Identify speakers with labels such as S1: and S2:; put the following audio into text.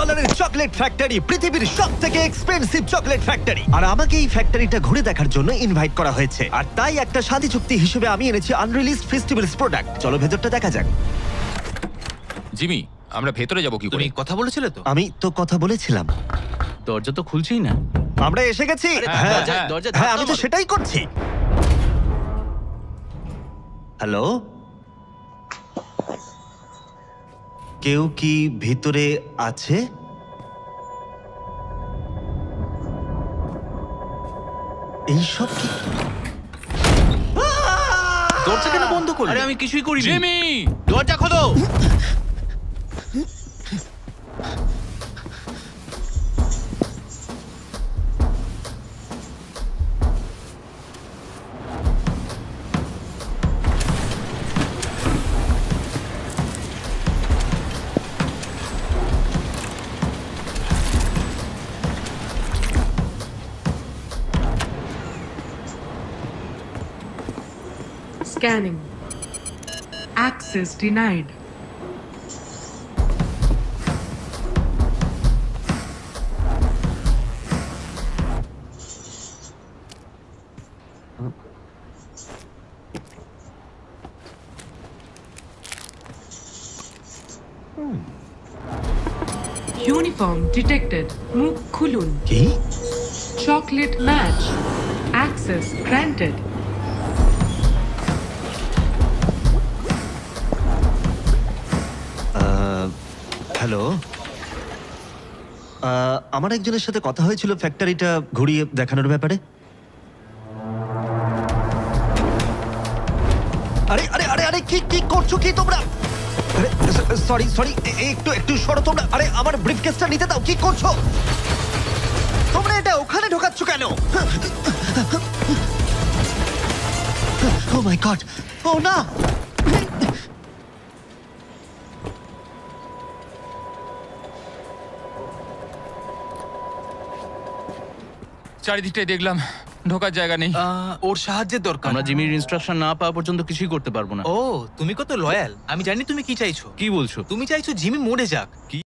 S1: $1 chocolate factory, পৃথিবীর সবথেকে expensive chocolate factory. আর আমাকে এই ফ্যাক্টরিটা ঘুরে দেখার জন্য ইনভাইট করা হয়েছে, আর তাই একটা শান্তি চুক্তি হিসেবে আমি এনেছি আনরিলিজড ফেস্টিভ্যালস প্রোডাক্ট। চলো ভেতরটা দেখা যাক।
S2: জিমি, আমরা ভেতরে যাব কি করে?
S3: তুমি কথা বলেছিলে তো?
S1: আমি তো কথা বলেছিলাম।
S4: দরজা তো খুলছেই না।
S1: আমরা এসে গেছি।
S3: আরে,
S1: হ্যাঁ,
S3: দরজা
S1: হ্যাঁ,
S3: ধাক্কা
S1: আমি তো
S3: মারো।
S1: সেটাই করছি। হ্যালো, কেউ কি ভিতরে আছে? এইসব কি?
S3: দরজা কেন বন্ধ করলে?
S4: আরে আমি কিছুই করিনি।
S2: জিমি!
S3: দরজা খোলো।
S5: Scanning. Access denied. Uniform detected. মুখ খুলুন।
S1: কি?
S5: Chocolate match. Access granted.
S1: Hello, আমার একজনের সাথে কথা হয়েছিল ফ্যাক্টরিটা ঘুরিয়ে দেখানোর ব্যাপারে। আরে আরে আরে আরে কি কি করছো কি তোমরা? আরে সরি সরি, একটু একটু সরো তোমরা। আরে আমার ব্রিফকেসটা নিতে দাও। কি করছো তোমরা? এটা ওখানে ঢোকাচ্ছ কেন? ও মাই গড! ও না!
S2: চারিদিকটাই দেখলাম, ঢোকার জায়গা নেই।
S3: ওর সাহায্যের দরকার।
S4: আমরা জিমির ইনস্ট্রাকশন না পাওয়া পর্যন্ত কিছুই করতে পারবো না।
S3: ও, তুমি কত লয়াল। আমি জানি তুমি কি চাইছো।
S4: কি বলছো?
S3: তুমি চাইছো জিমি মরে যাক।
S4: কি?